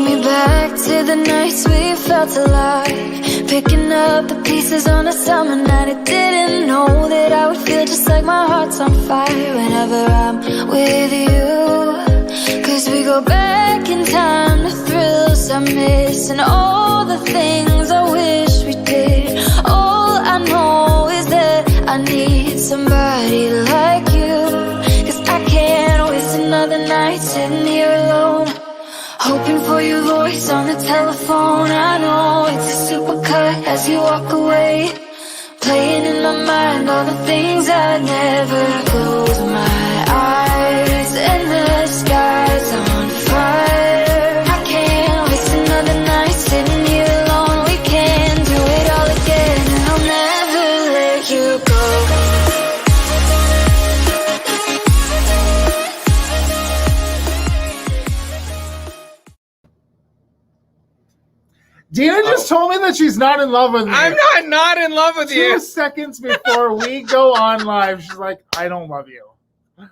me back to the nights we felt alive, picking up the pieces on a summer night. I didn't know that I would feel just like my heart's on fire whenever I'm with you. Cause we go back in time, the thrills I miss, and all the things I wish we did. All I know is that I need somebody like you. Cause I can't waste another night sitting here alone, hoping for your voice on the telephone. I know it's a supercut as you walk away, playing in my mind all the things I never. Close my eyes and the sky's on fire. I can't waste another night sitting here alone. We can do it all again, and I'll never let you go. Dina just told me that she's not in love with me. I'm not in love with you. 2 seconds before we go on live, she's like, I don't love you.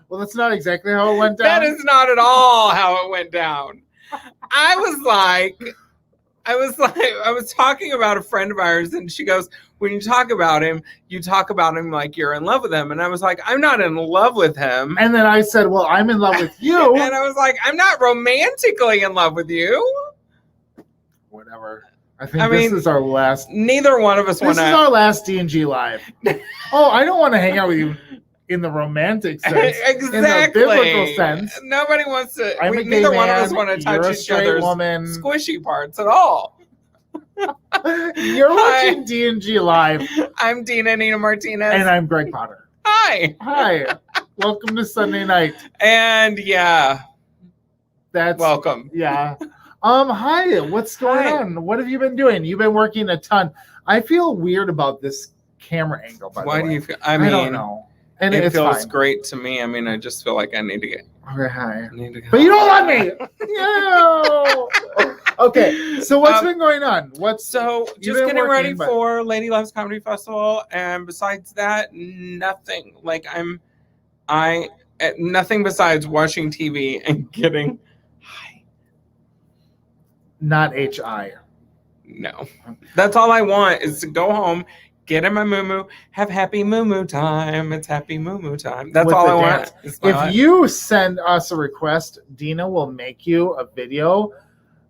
Well, that's not exactly how it went down. That is not at all how it went down. I was talking about a friend of ours, and she goes, when you talk about him like you're in love with him. And I was like, I'm not in love with him. And then I said, well, I'm in love with you. And I was like, I'm not romantically in love with you. Whatever. I think this is our last. Neither one of us want to. This is our last D&G live. Oh, I don't want to hang out with you in the romantic sense. Exactly. In the biblical sense. Nobody wants to. Neither one of us want to touch each other's squishy parts at all. You're watching D&G live. I'm Dina Nina Martinez. And I'm Greg Potter. Hi. Hi. Welcome to Sunday night. And that's welcome. Yeah. Hi, what's going on? What have you been doing? You've been working a ton. I feel weird about this camera angle, by the way. Why do you feel? I don't know. And it it's feels fine. Great to me. I mean, I just feel like I need to get. Okay, hi. But you don't love me. No. Okay, so what's been going on? Just getting ready for Lady Loves Comedy Festival, and besides that, nothing. Like nothing besides watching TV and getting. Not HI. No. That's all I want is to go home, get in my moo-moo, have happy moo-moo time. It's happy moo-moo time. That's all I want. If you send us a request, Dina will make you a video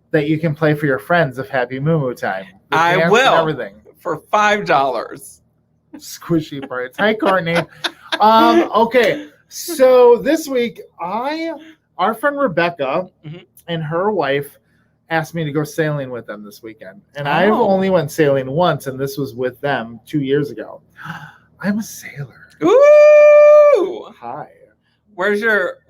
that you can play for your friends of happy moo-moo time. I will. Everything. For $5. Squishy parts. Hi, Courtney. Okay. So this week, our friend Rebecca and her wife asked me to go sailing with them this weekend. And I've only went sailing once, and this was with them 2 years ago. I'm a sailor. Ooh! Hi. Where's your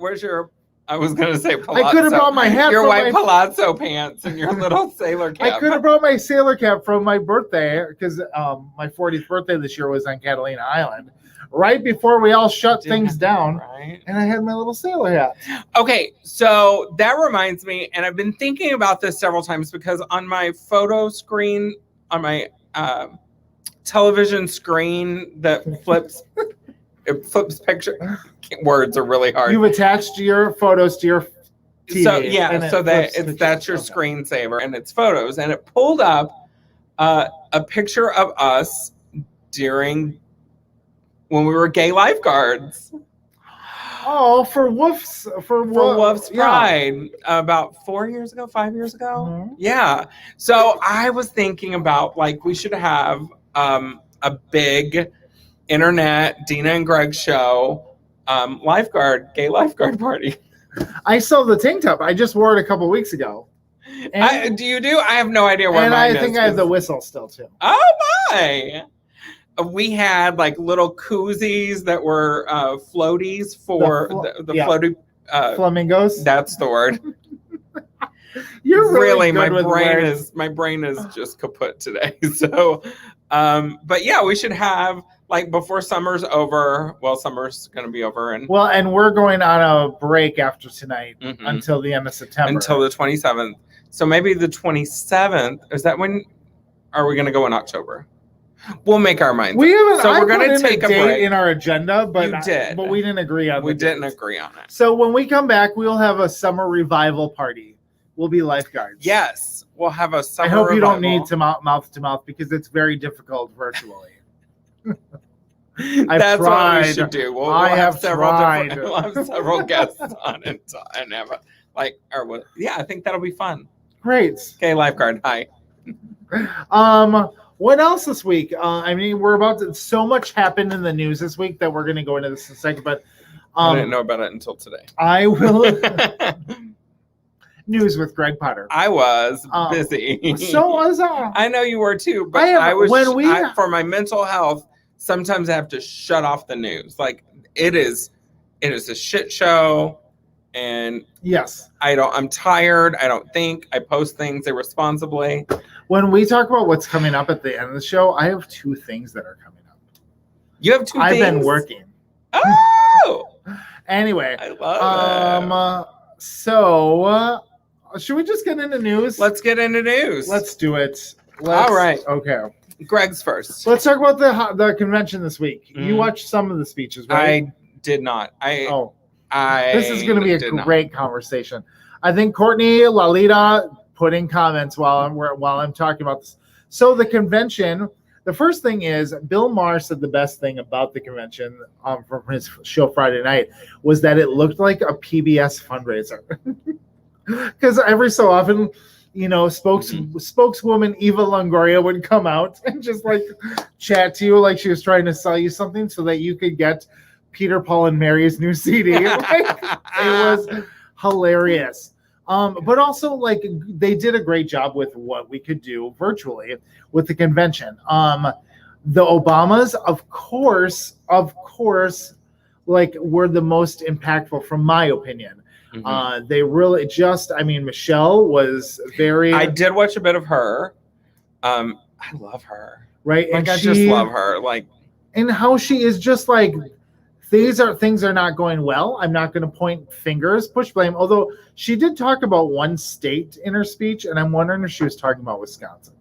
I was going to say palazzo. I could have brought my hat. Your white palazzo pants and your little sailor cap. I could have brought my sailor cap from my birthday, because my 40th birthday this year was on Catalina Island, right before we all shut things down. Right. And I had my little sailor hat. Okay, so that reminds me, and I've been thinking about this several times, because on my photo screen, on my television screen that flips picture. Words are really hard. You've attached your photos to your TV. So that's your screensaver, and it's photos, and it pulled up a picture of us during when we were gay lifeguards. Oh, for Wolf's Pride, about 5 years ago. Mm-hmm. Yeah. So I was thinking about, like, we should have a big internet Dina and Greg show gay lifeguard party. I saw the tank top. I just wore it a couple weeks ago. Do you? I have no idea where mine is. And I think I have the whistle still too. Oh my! We had like little koozies that were floaties for the floaty flamingos. That's the word. You're really my brain is just kaput today. So, but yeah, we should have, like, before summer's over. Well, summer's going to be over, and we're going on a break after tonight until the end of September, until the 27th. So maybe the 27th. Is that when? Are we going to go in October? We'll make our minds. We're going to take a break in our agenda, but but we didn't agree on. We didn't agree on it. So when we come back, we'll have a summer revival party will be lifeguards. Yes, we'll have a summer I hope you revival. don't need to mouth to mouth because it's very difficult virtually. That's what we should do. We'll have several tried. we'll have several guests on and have a I think that'll be fun. Great. Okay, lifeguard. Hi. What else this week? I mean, so much happened in the news this week that we're going to go into this in a second, but I didn't know about it until today. I will. News with Greg Potter. I was busy. So was I. I know you were too, but I was for my mental health. Sometimes I have to shut off the news. Like it is a shit show, and yes, I'm tired. I don't think I post things irresponsibly. When we talk about what's coming up at the end of the show, I have 2 things that are coming up. You have 2 things? I've been working. Oh! Anyway. I love it. So, should we just get into news? Let's get into news. Let's do it. All right. Okay. Greg's first. Let's talk about the convention this week. You watched some of the speeches, right? I did not. This is going to be a great conversation. I think Courtney, Lalita put in comments while I'm talking about this. So the convention, the first thing is Bill Maher said the best thing about the convention from his show Friday night was that it looked like a PBS fundraiser. Because every so often, spokeswoman Eva Longoria would come out and just like chat to you like she was trying to sell you something so that you could get Peter, Paul, and Mary's new CD. It was hilarious. But also, like, they did a great job with what we could do virtually with the convention. The Obamas, of course, like, were the most impactful from my opinion. Mm-hmm. They really Michelle was very... I did watch a bit of her. I love her. Right? Like, I just love her. Like, and how she is just like... Things are not going well. I'm not going to point fingers, push blame, although she did talk about one state in her speech, and I'm wondering if she was talking about Wisconsin.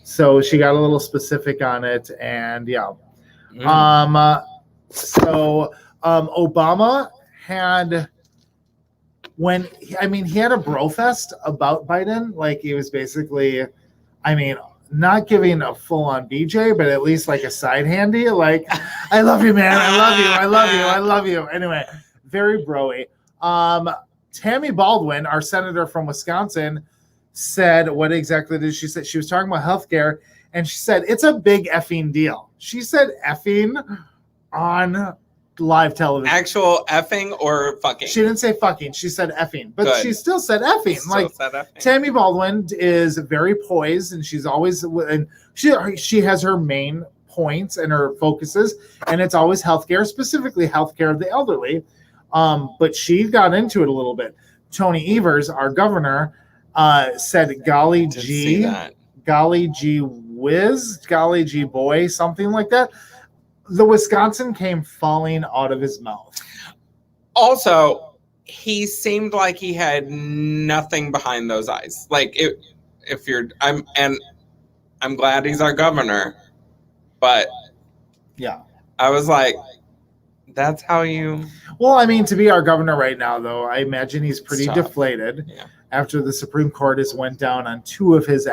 So she got a little specific on it, and yeah. Obama had he had a bro fest about Biden. Like, he was basically, not giving a full-on BJ, but at least like a side handy, like, I love you, man. I love you. I love you. I love you. Anyway, very bro-y. Tammy Baldwin, our senator from Wisconsin, said, what exactly did she say? She was talking about healthcare, and she said, it's a big effing deal. She said effing on live television. Actual effing or fucking? She didn't say fucking. She said effing. But she still said effing. Tammy Baldwin is very poised, and she's always... And she has her main points and her focuses, and it's always healthcare, specifically healthcare of the elderly. But she got into it a little bit. Tony Evers, our governor, said golly gee whiz, golly gee boy, something like that. The Wisconsin came falling out of his mouth. Also, he seemed like he had nothing behind those eyes. Like, I'm glad he's our governor, but yeah, I was like, that's how you... Well, to be our governor right now, though, I imagine he's pretty deflated after the Supreme Court has went down on two of his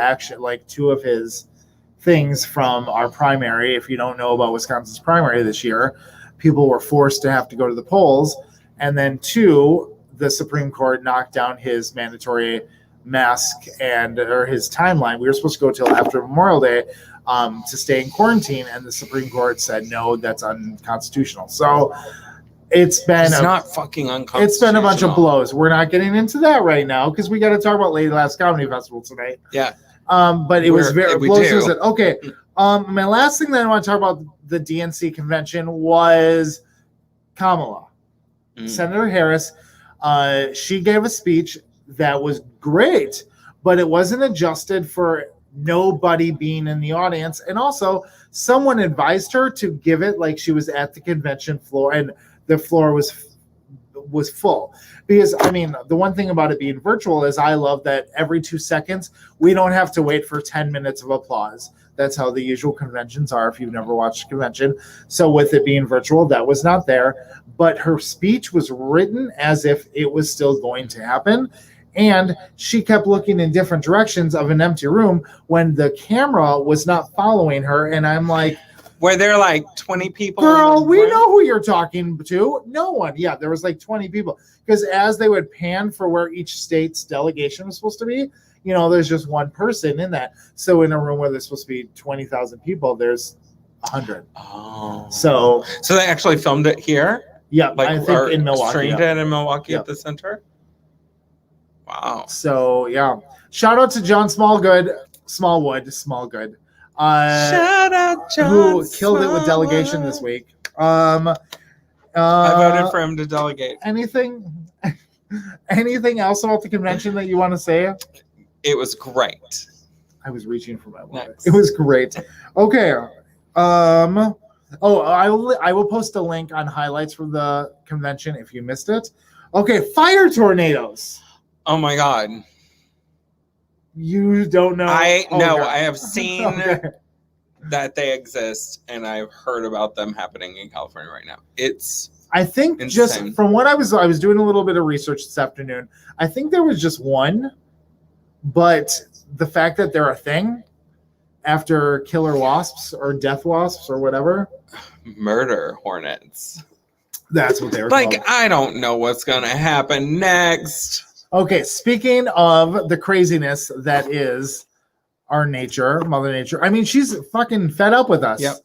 things from our primary. If you don't know about Wisconsin's primary this year, people were forced to have to go to the polls. And then 2, the Supreme Court knocked down his mandatory mask or his timeline. We were supposed to go till after Memorial Day to stay in quarantine, and the Supreme Court said, no, that's unconstitutional. So it's not fucking unconstitutional. It's been a bunch of blows. We're not getting into that right now because we got to talk about Lady Last Comedy Festival tonight. Yeah. But it was very close. Okay. My last thing that I want to talk about the DNC convention was Kamala. Senator Harris. She gave a speech that was great, but it wasn't adjusted for nobody being in the audience. And also, someone advised her to give it like she was at the convention floor, and the floor was full. Because, the one thing about it being virtual is I love that every 2 seconds, we don't have to wait for 10 minutes of applause. That's how the usual conventions are if you've never watched a convention. So with it being virtual, that was not there. But her speech was written as if it was still going to happen. And she kept looking in different directions of an empty room when the camera was not following her. And I'm like, were there like 20 people? girl, we know who you're talking to. No one. Yeah, there was like 20 people. Because as they would pan for where each state's delegation was supposed to be, you know, there's just one person in that. So in a room where there's supposed to be 20,000 people, there's 100. Oh. So they actually filmed it here? Yeah, like, I think in Milwaukee. Streamed it in Milwaukee at the center? Wow. So, yeah. Shout out to John Smallwood. Shout out John who killed it with delegation this week. I voted for him to delegate. Anything else about the convention that you want to say? It was great. I was reaching for my wallet. Next. It was great. Okay. I will post a link on highlights from the convention if you missed it. Okay, fire tornadoes. Oh my God. You don't know? I God. have seen that they exist, and I've heard about them happening in California right now. I think insane. Just from what I was doing a little bit of research this afternoon. I think there was just one, but the fact that they're a thing after killer wasps or death wasps or whatever, murder hornets. That's what they were like. called. I don't know what's gonna happen next. Okay, speaking of the craziness that is our nature, Mother Nature. I mean, she's fucking fed up with us. Yep.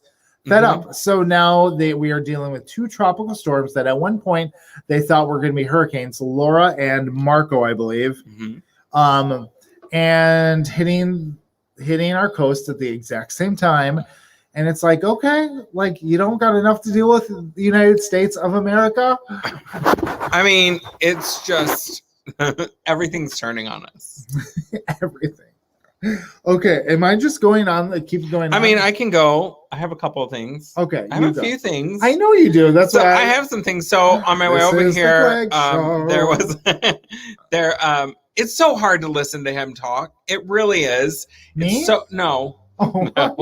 Fed up. So now we are dealing with two tropical storms that at one point they thought were going to be hurricanes, Laura and Marco, I believe, and hitting our coast at the exact same time. And it's like, okay, like you don't got enough to deal with the United States of America. I mean, it's just everything's turning on us. Everything. Okay, am I just going on? Keep going on? I mean, I can go. I have a couple of things. Okay, I have a few things. I know you do. That's so why I have some things. So on my way over here, there was it's so hard to listen to him talk. It really is. Me? It's so no. Oh, No.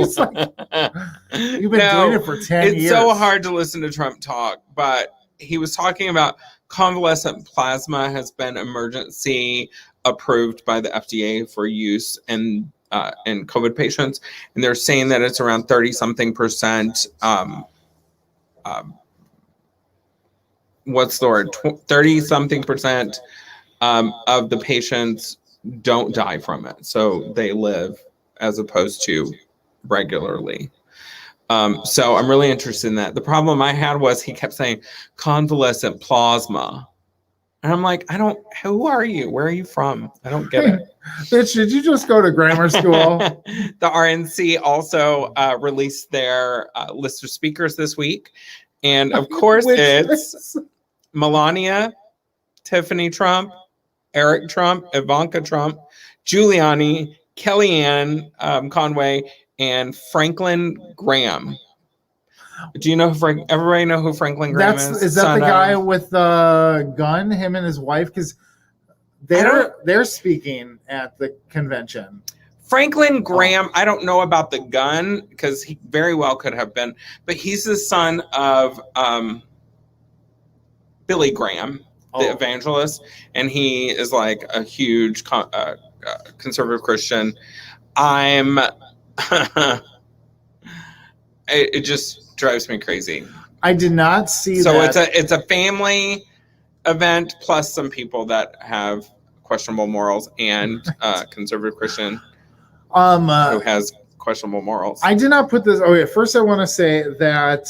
You've been doing it for 10 years. It's so hard to listen to Trump talk, but he was talking about convalescent plasma has been emergency approved by the FDA for use in COVID patients, and they're saying that it's around 30-something%. What's the word? 30-something% of the patients don't die from it, so they live as opposed to regularly. So I'm really interested in that. The problem I had was he kept saying convalescent plasma. And I'm like, who are you? Where are you from? I don't get it. Bitch, did you just go to grammar school? The RNC also released their list of speakers this week. And of course, it's Melania, Tiffany Trump, Eric Trump, Ivanka Trump, Giuliani, Kellyanne Conway, and Franklin Graham. Do you know everybody know who Franklin Graham is? Is that the guy with the gun, him and his wife? Because they're speaking at the convention. Franklin Graham, I don't know about the gun because he very well could have been, but he's the son of Billy Graham, the evangelist, and he is like a huge conservative Christian. It just drives me crazy. I did not see so that. So it's a family event plus some people that have questionable morals and conservative Christian who has questionable morals. I did not put this. Okay, first I want to say that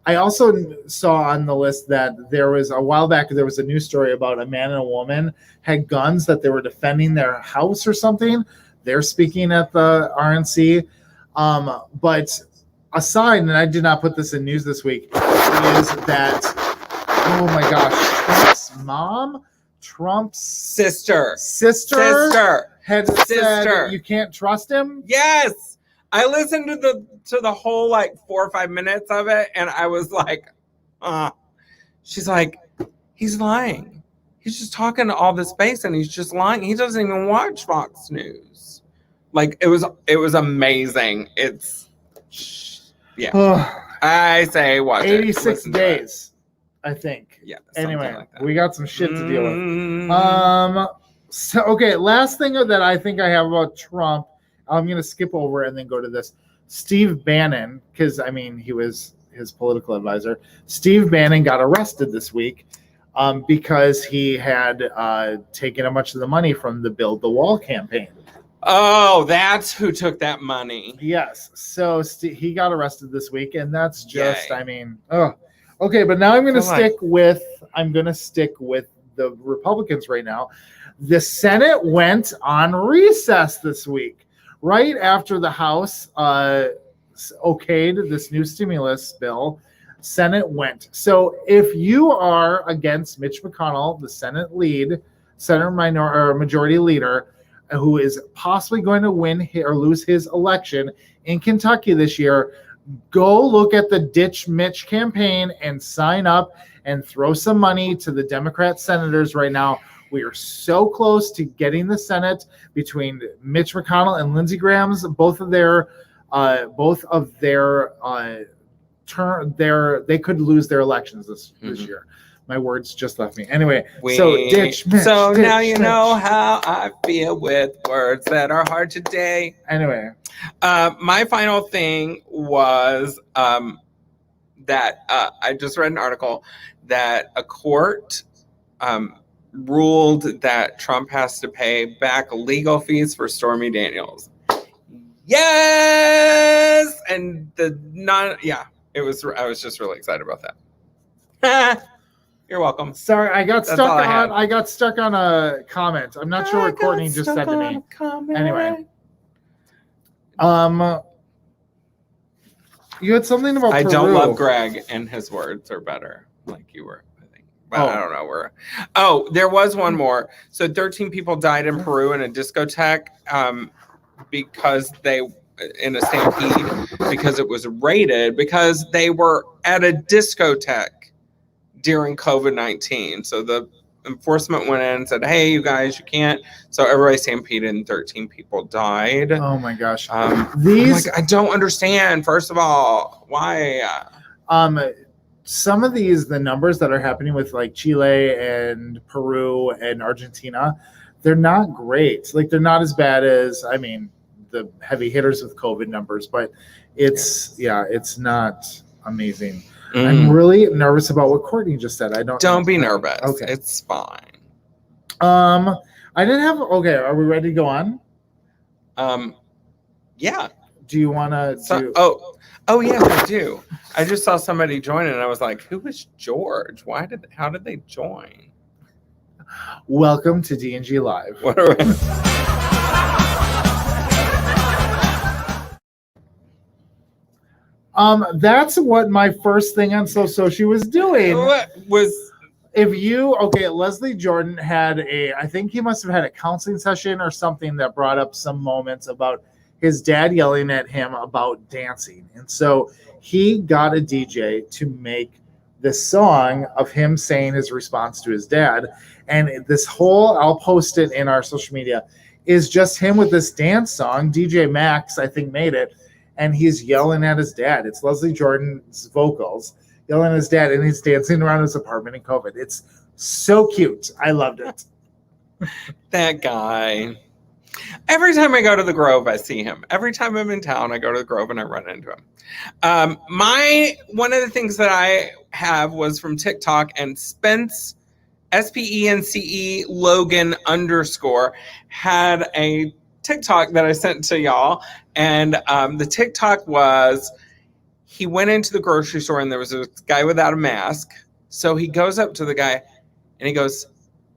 I also saw on the list that there was a while back there was a news story about a man and a woman had guns that they were defending their house or something. They're speaking at the RNC. But aside, and I did not put this in news this week, is that, oh my gosh, Trump's mom, Trump's sister had said you can't trust him. Yes, I listened to the whole like 4 or 5 minutes of it, and I was like, she's like, he's lying. He's just talking to all this base, and he's just lying. He doesn't even watch Fox News. Like it was amazing. It's. Yeah, I say watch 86 days. I think. Yeah. something Anyway, like that. we got some shit to deal with. So okay, last thing that I think I have about Trump, I'm gonna skip over and then go to this. Steve Bannon, because I mean he was his political advisor. Steve Bannon got arrested this week because he had taken a bunch of the money from the Build the Wall campaign. Oh, that's who took that money. Yes. So he got arrested this week, and that's just, Yay. I mean, oh, okay. But now I'm going to stick with the Republicans right now. The Senate went on recess this week, right after the House okayed this new stimulus bill. Senate went. So if you are against Mitch McConnell, the Senate majority leader, who is possibly going to win or lose his election in Kentucky this year, go look at the Ditch Mitch campaign and sign up and throw some money to the Democrat senators right now. We are so close to getting the Senate between Mitch McConnell and Lindsey Graham's. They could lose their elections this year. My words just left me. Anyway, so ditch Mitch. So ditch now you Mitch. know how I feel with words that are hard today. Anyway, my final thing was that I just read an article that a court ruled that Trump has to pay back legal fees for Stormy Daniels. Yes, and I was just really excited about that. You're welcome. Sorry, I got stuck on a comment. I'm not sure what Courtney just said to me. Anyway, you had something about I Peru. don't love Greg, and his words are better, like you were, I think. But I don't know where. Oh, there was one more. So 13 people died in Peru in a discotheque because they in a stampede because it was raided because they were at a discotheque during COVID-19. So the enforcement went in and said, hey, you guys, you can't. So everybody stampeded and 13 people died. Oh my gosh. I don't understand, first of all, why? Some of the numbers that are happening with like Chile and Peru and Argentina, they're not great. Like they're not as bad as, I mean, the heavy hitters with COVID numbers, but it's not amazing. I'm really nervous about what Courtney just said. Don't be nervous. Okay. It's fine. Okay, are we ready to go on? Yeah. Do you want to Oh yeah, I do. I just saw somebody join and I was like, who is George? How did they join? Welcome to D&G Live. What are we? That's what my first thing on So She was doing. Leslie Jordan had I think he must have had a counseling session or something that brought up some moments about his dad yelling at him about dancing. And so he got a DJ to make this song of him saying his response to his dad. And this whole, I'll post it in our social media, is just him with this dance song. DJ Max, I think, made it. And he's yelling at his dad. It's Leslie Jordan's vocals yelling at his dad, and he's dancing around his apartment in COVID. It's so cute. I loved it. That guy. Every time I go to the Grove, I see him. Every time I'm in town, I go to the Grove and I run into him. One of the things that I have was from TikTok, and Spence, SPENCE Logan _ had a TikTok that I sent to y'all. And the TikTok was, he went into the grocery store and there was a guy without a mask. So he goes up to the guy and he goes,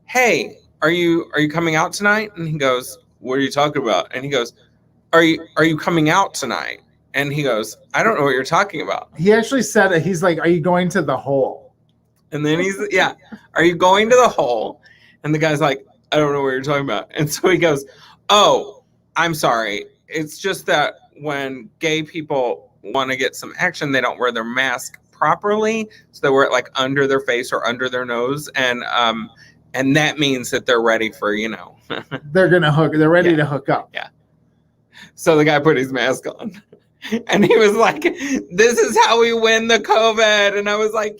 hey, are you coming out tonight? And he goes, what are you talking about? And he goes, are you coming out tonight? And he goes, I don't know what you're talking about. He actually said it. He's like, are you going to the hole? And then he's, yeah, are you going to the hole? And the guy's like, I don't know what you're talking about. And so he goes, oh, I'm sorry. It's just that when gay people want to get some action, they don't wear their mask properly. So they wear it like under their face or under their nose. And that means that they're ready for, they're ready to hook up. Yeah. So the guy put his mask on and he was like, this is how we win the COVID. And I was like,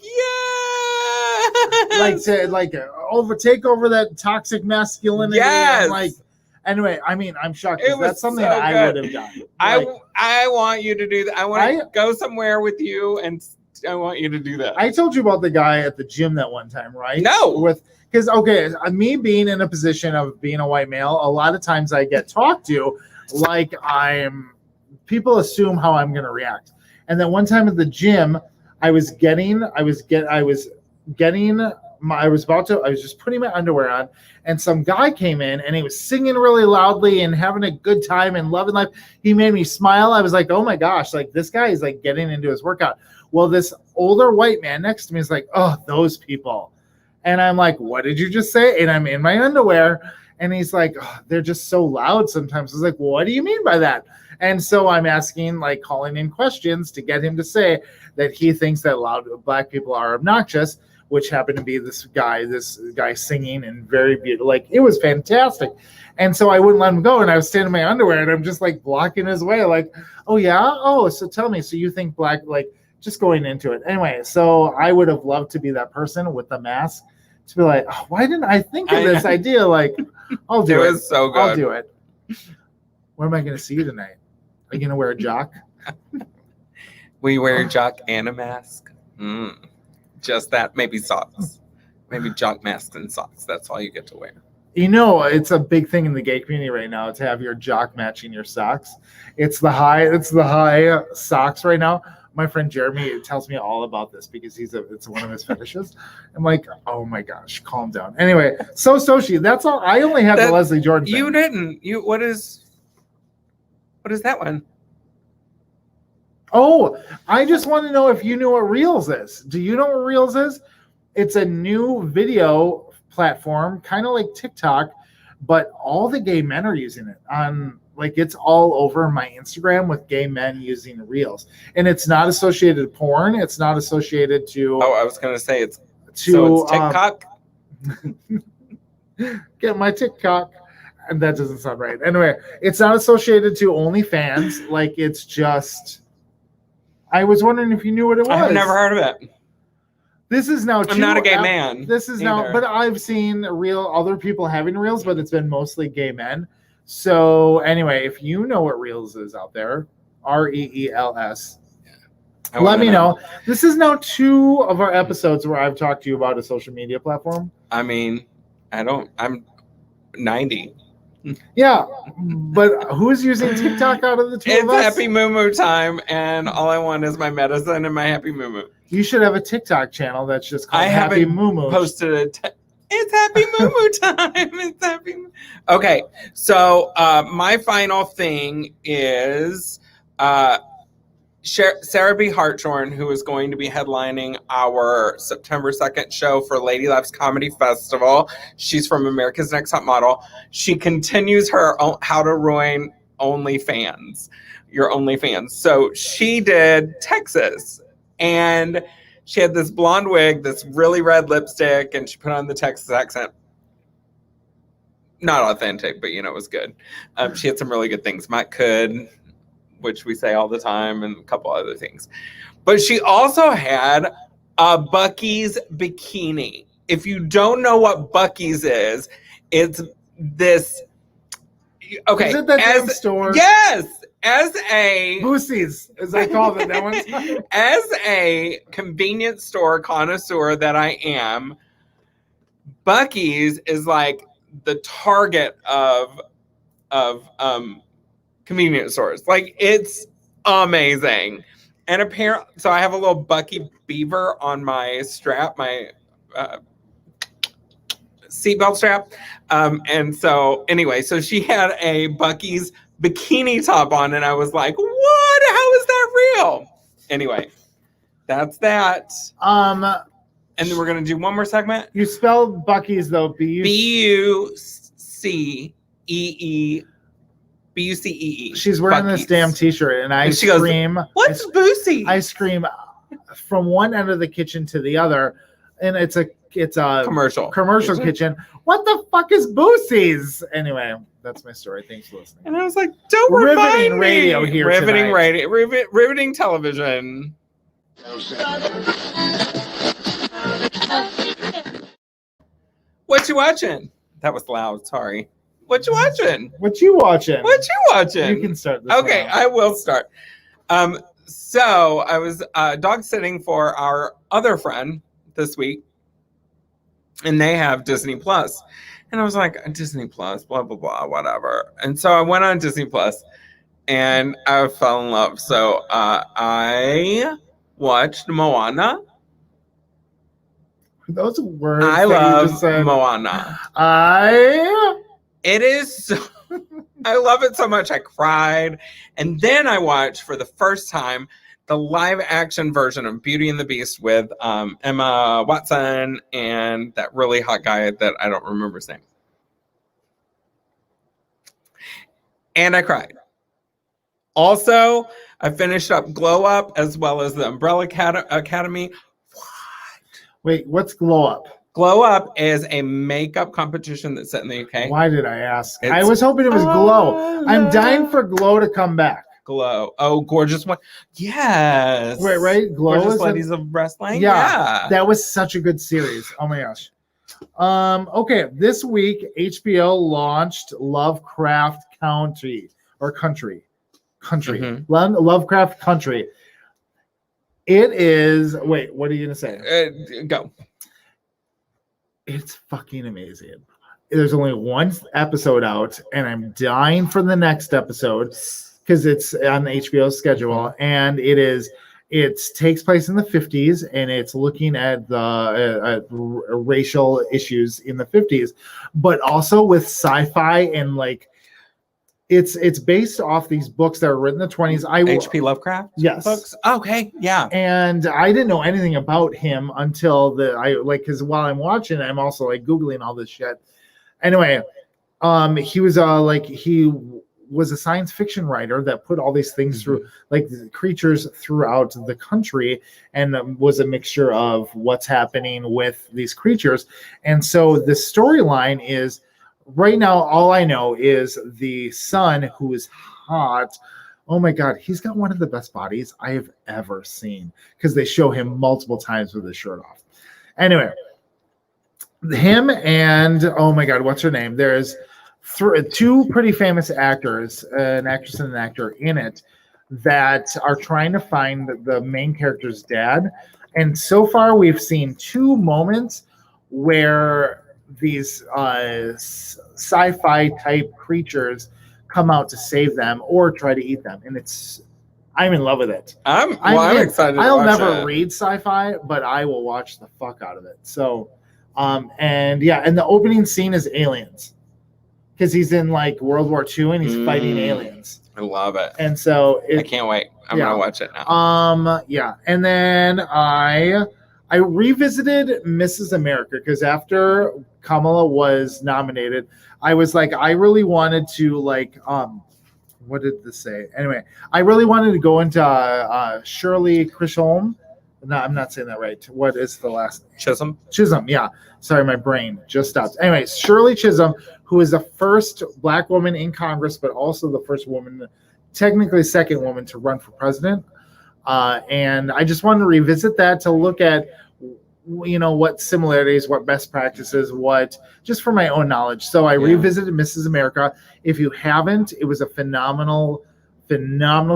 overtake over that toxic masculinity. Yes. And like, anyway, I mean, I'm shocked. It was That's something so that I good. would have done. I want you to do that. I want to go somewhere with you, and I want you to do that. I told you about the guy at the gym that one time, right? No. Because me being in a position of being a white male, a lot of times I get talked to like people assume how I'm going to react. And then one time at the gym, I was just putting my underwear on, and some guy came in and he was singing really loudly and having a good time and loving life. He made me smile. I was like, oh my gosh, like this guy is like getting into his workout. Well, this older white man next to me is like, oh, those people. And I'm like, what did you just say? And I'm in my underwear. And he's like, oh, they're just so loud sometimes. I was like, well, what do you mean by that? And so I'm asking, like, calling in questions to get him to say that he thinks that loud black people are obnoxious, which happened to be this guy singing and very beautiful. Like, it was fantastic. And so I wouldn't let him go. And I was standing in my underwear and I'm just like blocking his way. Like, oh yeah. Oh, so tell me, so you think black, like just going into it. Anyway, so I would have loved to be that person with the mask to be like, oh, why didn't I think of this idea? Like, I'll do it. It was so good. I'll do it. Where am I going to see you tonight? Are you going to wear a jock? We wear a jock and a mask. Just that. Maybe socks. Maybe jock masks and socks. That's all you get to wear. You know, it's a big thing in the gay community right now to have your jock matching your socks. It's the high socks right now. My friend Jeremy tells me all about this because it's one of his fetishes. I'm like, oh my gosh, calm down. Anyway, so Sochi, that's all. I only have the Leslie Jordan thing. You didn't. What is that one? Oh, I just want to know if you knew what Reels is. Do you know what Reels is? It's a new video platform, kind of like TikTok, but all the gay men are using it on. Like, it's all over my Instagram with gay men using Reels. And it's not associated to porn. It's not associated to... Oh, I was going to say it's TikTok? Get my TikTok. And that doesn't sound right. Anyway, it's not associated to OnlyFans. Like, it's just... I was wondering if you knew what it was. I've never heard of it. This is now... I'm not a gay man. This is either. Now... But I've seen other people having Reels, but it's been mostly gay men. So anyway, if you know what Reels is out there, REELS, let me know. This is now 2 of our episodes where I've talked to you about a social media platform. I mean, I'm 90. Yeah, but who's using TikTok out of the 2 of us? It's Happy Moo Moo time, and all I want is my medicine and my Happy Moo Moo. You should have a TikTok channel that's just called Happy Moo Moo. Posted it. It's Happy Moo Moo time. It's happy. Okay, so my final thing is Sarah B. Hartshorn, who is going to be headlining our September 2nd show for Lady Loves Comedy Festival. She's from America's Next Top Model. She continues her How to Ruin OnlyFans, your OnlyFans. So she did Texas, and she had this blonde wig, this really red lipstick, and she put on the Texas accent. Not authentic, but, it was good. She had some really good things. Matt could, which we say all the time, and a couple other things. But she also had a Buc-ee's bikini. If you don't know what Buc-ee's is, it's this... Okay. Is it that damn store? Yes! As a Boosie's, as I call it, that one. As a convenience store connoisseur that I am, Buc-ee's is like the target of convenience stores. Like, it's amazing. And apparently, so I have a little Buc-ee beaver on my strap, my seatbelt strap. And so anyway, so she had a Buc-ee's bikini top on, and I was like, what? How is that real? Anyway, that's that. And then we're gonna do one more segment. You spelled Buc-ee's though, B-U-C-E-E. She's wearing Buc-ee's. this damn t-shirt, and I scream. What's Boosie? I scream from one end of the kitchen to the other, and it's a commercial kitchen. What the fuck is Boosie's? Anyway, that's my story. Thanks for listening. And I was like, don't remind me. Radio here riveting tonight. radio, riveting television. What you watching? That was loud. Sorry. What you watching? What you watching? What you watching? You can start this Okay, one. I will start. So I was dog sitting for our other friend this week, and they have Disney Plus. And I was like, Disney Plus, blah, blah, blah, whatever. And so I went on Disney Plus, and I fell in love. So I watched Moana. Those words I that love you just said. Moana. It is so, I love it so much. I cried. And then I watched for the first time the live action version of Beauty and the Beast with Emma Watson and that really hot guy that I don't remember his name. And I cried. Also, I finished up Glow Up as well as the Umbrella Academy. Wait, what's Glow Up? Glow Up is a makeup competition that's set in the UK. Why did I ask? I was hoping it was Glow. I'm dying for Glow to come back. Glow. Oh, Gorgeous One. Yes. Right? Glow Gorgeous is Ladies of Wrestling. Yeah. That was such a good series. Oh my gosh. Okay, this week HBO launched Lovecraft Country. Mhm. Lovecraft Country. It is. Wait, what are you gonna say? Go. It's fucking amazing. There's only one episode out, and I'm dying for the next episode because it's on the HBO schedule, and it takes place in the 50s, and it's looking at the racial issues in the 50s, but also with sci-fi and like it's based off these books that were written in the 20s. H.P. Lovecraft? Yes. Books? Okay, yeah. And I didn't know anything about him until because while I'm watching, I'm also like Googling all this shit. Anyway, he was a science fiction writer that put all these things through, like creatures throughout the country, and was a mixture of what's happening with these creatures. And so the storyline is, right now, all I know is the son, who is hot. Oh my God, he's got one of the best bodies I have ever seen, because they show him multiple times with his shirt off. Anyway, him and, oh my God, what's her name? There's two pretty famous actors, an actress and an actor in it, that are trying to find the main character's dad. And so far, we've seen two moments where these sci-fi type creatures come out to save them or try to eat them, and I'm in love with it. I'm excited. I'll never read sci-fi, but I will watch the fuck out of it. So, and the opening scene is aliens, because he's in like World War II and he's fighting aliens. I love it. And so I can't wait. I'm gonna watch it now. And then I revisited Mrs. America, because after Kamala was nominated, I was like, I really wanted to what did this say? Anyway, I really wanted to go into Shirley Chisholm. No, I'm not saying that right. What is the last name? Chisholm, yeah. Sorry, my brain just stopped. Anyway, Shirley Chisholm, who is the first Black woman in Congress, but also the first woman, technically second woman, to run for president. And I just wanted to revisit that to look at, what similarities, what best practices, just for my own knowledge. So I revisited Mrs. America. If you haven't, it was a phenomenal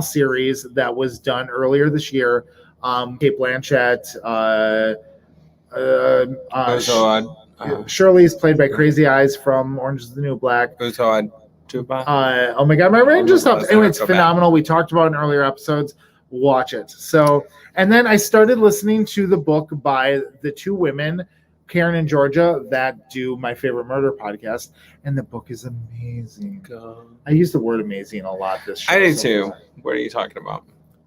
series that was done earlier this year. Kate Blanchett, Shirley's played by Crazy Eyes from Orange is the New Black. Oh my God, my brain just stopped. Anyway, it's phenomenal. We talked about it in earlier episodes. Watch it. So, and then I started listening to the book by the two women, Karen and Georgia, that do My Favorite Murder podcast, and the book is amazing. I use the word amazing a lot this show. I do too. What are you talking about?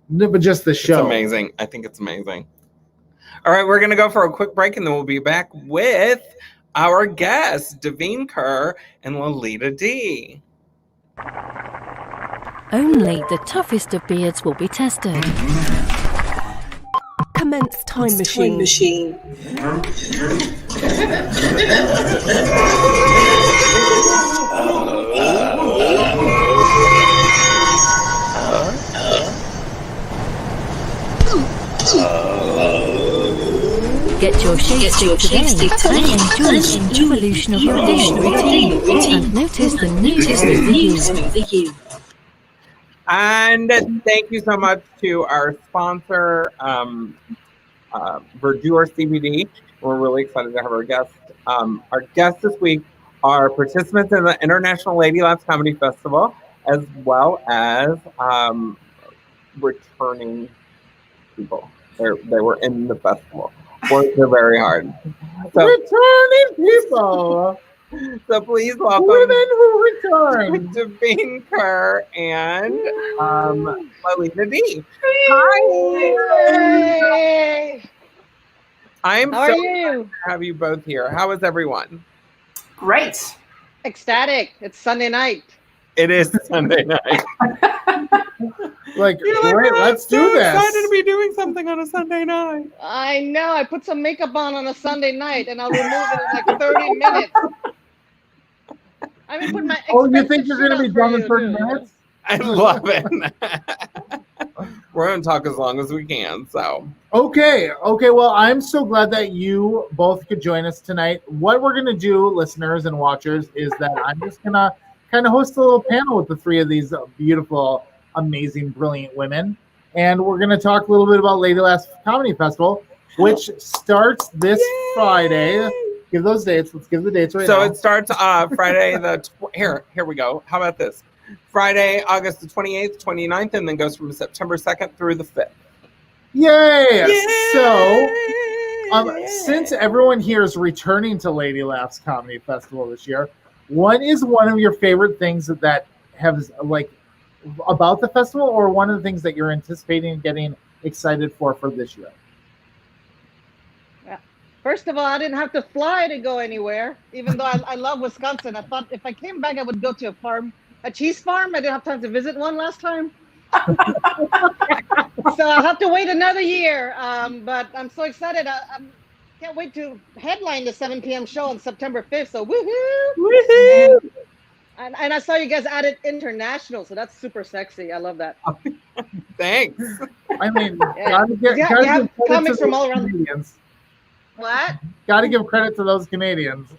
No, but just the show. It's amazing. I think it's amazing. All right, we're going to go for a quick break, and then we'll be back with our guests, Davine Ker and Lalita Dee. Only the toughest of beards will be tested. Commence time machine. Get your shake stick today and enjoy the evolution of your daily routine and notice the new you. And thank you so much to our sponsor, Verdure CBD. We're really excited to have our guests. Our guests this week are participants in the International Lady Labs Comedy Festival, as well as returning people. They were in the festival. Worked very hard. So, Returning people. So please welcome women who return. Davine Ker and Lalita Dee. Hi. I'm How so are excited you? to have you both here. How is everyone? Great. Ecstatic. It's Sunday night. It is Sunday night. Like, You're great, let's so do this. excited to be doing something on a Sunday night. I know. I put some makeup on a Sunday night, and I'll remove it in like 30 minutes. I mean, put my Oh, you think expensive you're shit going to be on for done in you, 30 too, minutes? I love it. We're going to talk as long as we can. So Okay. Well, I'm so glad that you both could join us tonight. What we're going to do, listeners and watchers, is that I'm just going to kind of host a little panel with the three of these beautiful, amazing, brilliant women. And we're going to talk a little bit about Lady Labs Comedy Festival, which starts this Friday. Give those dates. Let's give the dates right now. So it starts Friday here we go. How about this? Friday, August the 28th, 29th, and then goes from September 2nd through the 5th. Yay! So, since everyone here is returning to Lady Labs Comedy Festival this year, what is one of your favorite things that have like about the festival, or one of the things that you're anticipating and getting excited for this year? First of all, I didn't have to fly to go anywhere, even though I love Wisconsin. I thought if I came back, I would go to a cheese farm. I didn't have time to visit one last time. So I'll have to wait another year. But I'm so excited. I can't wait to headline the 7 p.m. show on September 5th. So woohoo! Woohoo! And I saw you guys added international, so that's super sexy. I love that. Thanks. I mean, Yeah. gotta You have give credit comics to from those all around. Canadians. What? Gotta give credit to those Canadians.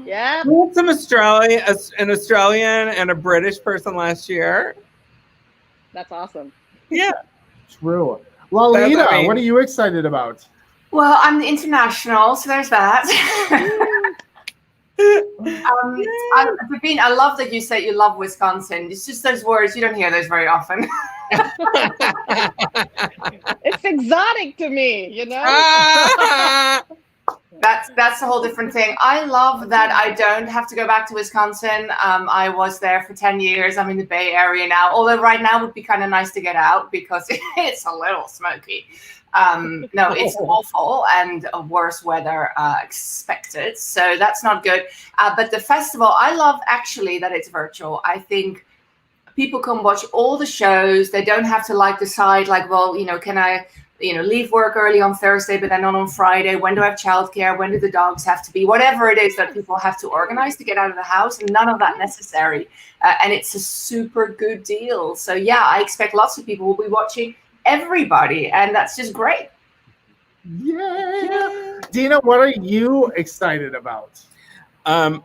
Yeah. We had some an Australian and a British person last year. That's awesome. Yeah. True. Lalita, I mean- what are you excited about? Well, I'm the international, so there's that. Davine, I love that you say you love Wisconsin. It's just those words, you don't hear those very often. It's exotic to me, you know? That's a whole different thing. I love that I don't have to go back to Wisconsin. I was there for 10 years. I'm in the Bay Area now, although right now would be kind of nice to get out because it's a little smoky. No, it's awful and worse weather expected. So that's not good. But the festival, I love actually that it's virtual. I think people can watch all the shows. They don't have to decide well, can I, leave work early on Thursday, but then not on Friday? When do I have childcare? When do the dogs have to be? Whatever it is that people have to organize to get out of the house, and none of that necessary. And it's a super good deal. So yeah, I expect lots of people will be watching everybody, and that's just great. Yeah. Dina, what are you excited about? I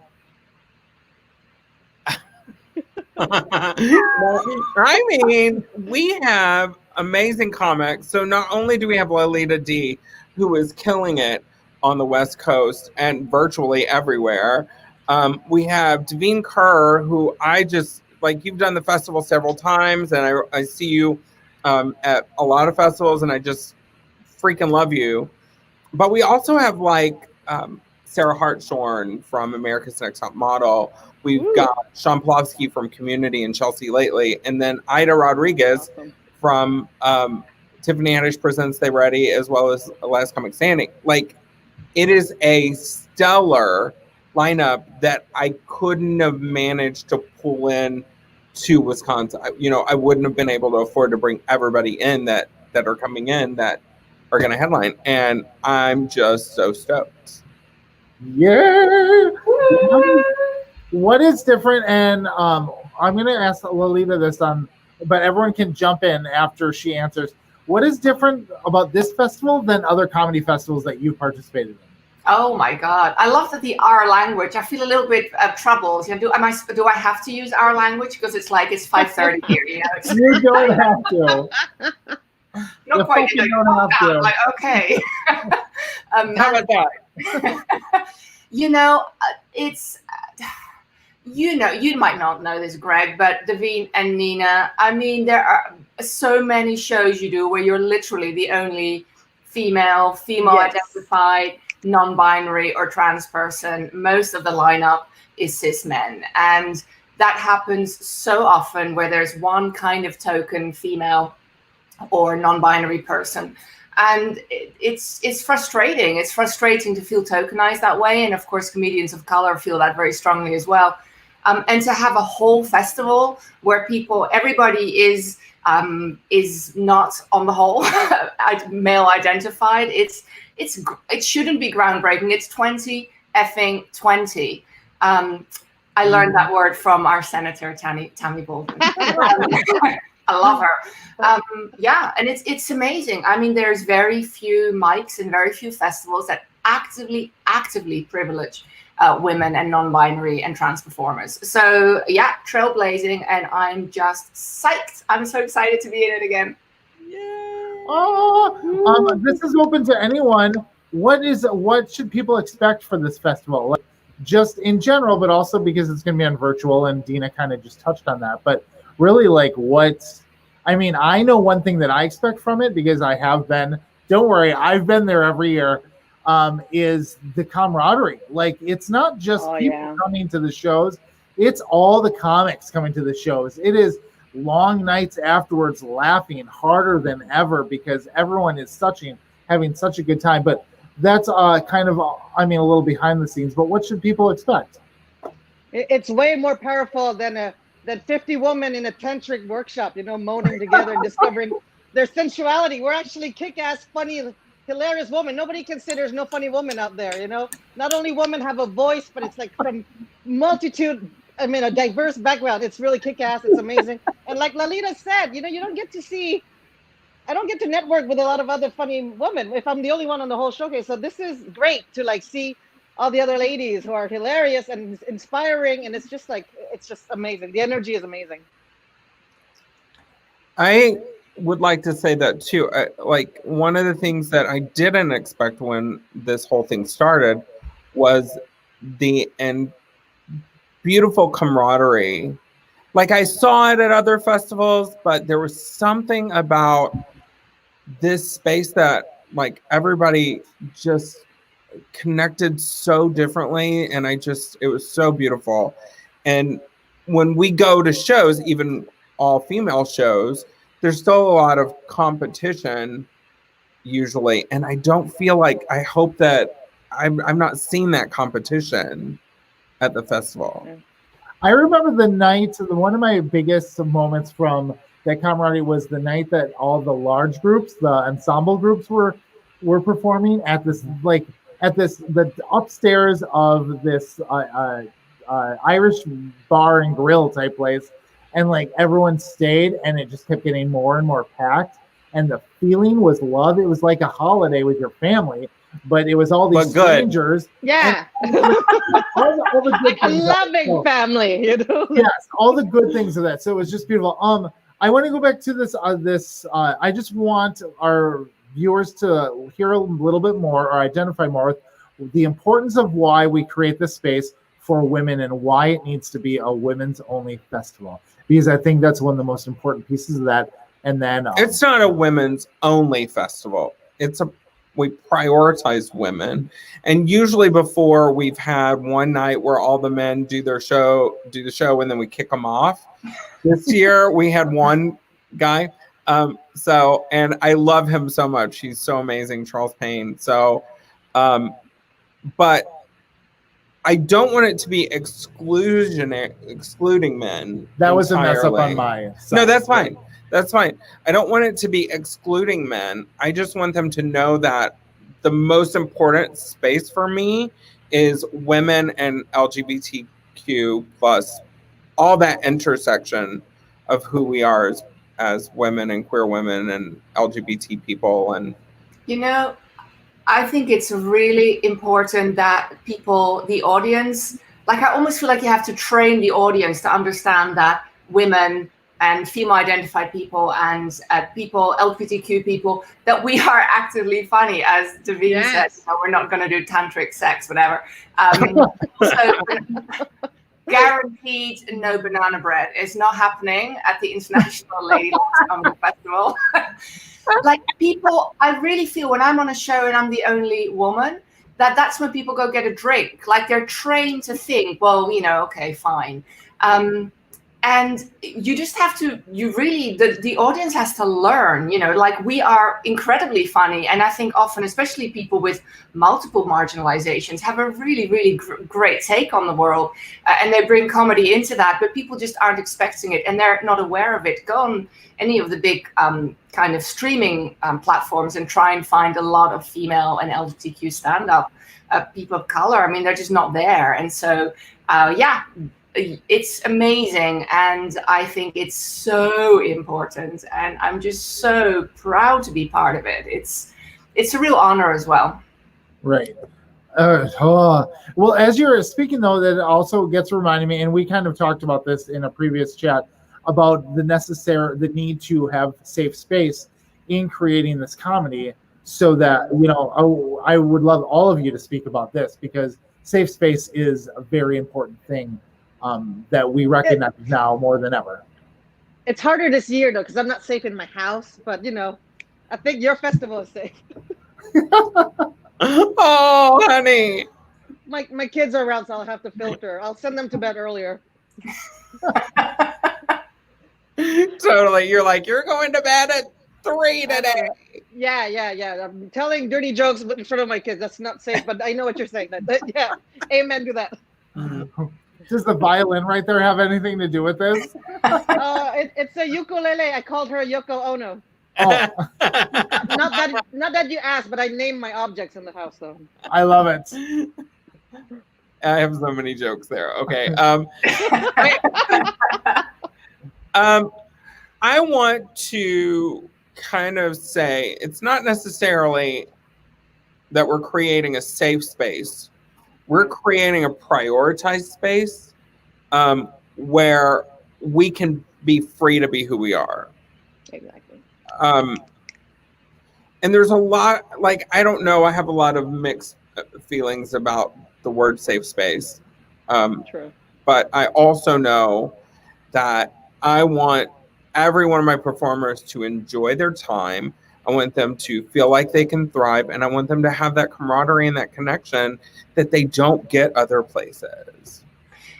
mean, we have amazing comics. So not only do we have Lalita Dee, who is killing it on the West Coast and virtually everywhere. We have Davine Ker, who I just you've done the festival several times, and I see you at a lot of festivals, and I just freaking love you. But we also have Sarah Hartshorn from America's Next Top Model. We've got Sean Plofsky from Community and Chelsea Lately, and then Ida Rodriguez from Tiffany Haddish Presents They Ready, as well as Last Comic Standing. It is a stellar lineup that I couldn't have managed to pull in to Wisconsin. I wouldn't have been able to afford to bring everybody in that are coming in that are going to headline, and I'm just so stoked. Yeah. What is different? And I'm going to ask Lalita this but everyone can jump in after she answers. What is different about this festival than other comedy festivals that you participated in? Oh my God. I love that the R language. I feel a little bit troubled. You know, do I have to use our language? Because it's like it's 5:30 here, you know. It's You don't have to. not You quite, fucking you know, don't have to. like, okay. How about that? You know, it's, you know, you might not know this, Greg, but Davine and Nina, I mean, there are so many shows you do where you're literally the only female Yes. identified, non-binary or trans person. Most of the lineup is cis men, and that happens so often where there's one kind of token female or non-binary person, and it's frustrating. It's frustrating to feel tokenized that way, and of course comedians of color feel that very strongly as well. And to have a whole festival where everybody is not on the whole male identified, it shouldn't be groundbreaking. It's 2020. I learned that word from our senator Tammy Baldwin. I love her. Yeah, and it's amazing. I mean, there's very few mics and very few festivals that actively privilege women and non-binary and trans performers. So yeah, trailblazing, and I'm just psyched. I'm so excited to be in it again. Oh, this is open to anyone. What should people expect for this festival? Like, just in general, but also because it's going to be on virtual, and Dina kind of just touched on that. But really, like, I mean, I know one thing that I expect from it because I have been. Don't worry, I've been there every year. Is the camaraderie. Like, it's not just people coming to the shows, it's all the comics coming to the shows. It is long nights afterwards laughing harder than ever because everyone is having such a good time. But that's kind of, I mean, a little behind the scenes, but what should people expect? It's way more powerful than 50 women in a tantric workshop, you know, moaning together and discovering their sensuality. We're actually kick-ass, funny, hilarious woman. Nobody considers no funny woman out there, you know. Not only women have a voice, but it's like from multitude, I mean, a diverse background. It's really kick-ass. It's amazing. And like Lalita said, you know, I don't get to network with a lot of other funny women if I'm the only one on the whole showcase. So this is great to like see all the other ladies who are hilarious and inspiring, and it's just amazing. The energy is amazing. I would like to say that too. Like, one of the things that I didn't expect when this whole thing started was the beautiful camaraderie. Like, I saw it at other festivals, but there was something about this space that, like, everybody just connected so differently, and it was so beautiful. And when we go to shows, even all female shows, there's still a lot of competition usually, and I don't feel like, I hope that I'm not seeing that competition at the festival. I remember the night, one of my biggest moments from that camaraderie was the night that all the large groups, the ensemble groups were performing at this, like, the upstairs of this Irish bar and grill type place. And like, everyone stayed, and it just kept getting more and more packed. And the feeling was love. It was like a holiday with your family, but it was all these strangers. Yeah. All the good a things loving family, you know? Yes, all the good things of that. So it was just beautiful. I want to go back to this. I just want our viewers to hear a little bit more or identify more with the importance of why we create this space for women and why it needs to be a women's only festival. Because I think that's one of the most important pieces of that. And then it's not a women's only festival. We prioritize women, and usually before we've had one night where all the men do the show, and then we kick them off. This year we had one guy. And I love him so much. He's so amazing, Charles Payne. So, but I don't want it to be excluding men. That was entirely a mess up on my side. No, that's fine. That's fine. I don't want it to be excluding men. I just want them to know that the most important space for me is women and LGBTQ plus, all that intersection of who we are as women and queer women and LGBT people. And I think it's really important that people, the audience, like I almost feel like you have to train the audience to understand that women and female identified people and people, LGBTQ people, that we are actively funny, as Davine said. So we're not going to do tantric sex, whatever. So guaranteed no banana bread. It's not happening at the International Lady Comedy Festival. Like people, I really feel when I'm on a show and I'm the only woman, that's when people go get a drink. Like they're trained to think, well, okay, fine. And you just have to, the audience has to learn, like we are incredibly funny. And I think often, especially people with multiple marginalizations, have a really, really great take on the world. And they bring comedy into that, but people just aren't expecting it and they're not aware of it. Go on any of the big kind of streaming platforms and try and find a lot of female and LGBTQ stand-up people of color. I mean, they're just not there. And so, it's amazing, and I think it's so important, and I'm just so proud to be part of it. It's a real honor as well. Right. Well, as you're speaking, though, that also gets reminding me, and we kind of talked about this in a previous chat, about the need to have safe space in creating this comedy, so that, I would love all of you to speak about this, because safe space is a very important thing that we recognize now more than ever. It's harder this year, though, because I'm not safe in my house, but, I think your festival is safe. Oh, honey. My kids are around, so I'll have to filter. I'll send them to bed earlier. Totally. You're like, you're going to bed at 3 today. Yeah. I'm telling dirty jokes in front of my kids. That's not safe, but I know what you're saying. Yeah, amen to that. Does the violin right there have anything to do with this? It's a ukulele. I called her Yoko Ono. Oh. not that you asked, but I named my objects in the house, though. I love it. I have so many jokes there. Okay. I want to kind of say it's not necessarily that we're creating a safe space. We're creating a prioritized space where we can be free to be who we are. Exactly. And there's a lot, like, I don't know, I have a lot of mixed feelings about the word safe space. True. But I also know that I want every one of my performers to enjoy their time. I want them to feel like they can thrive, and I want them to have that camaraderie and that connection that they don't get other places.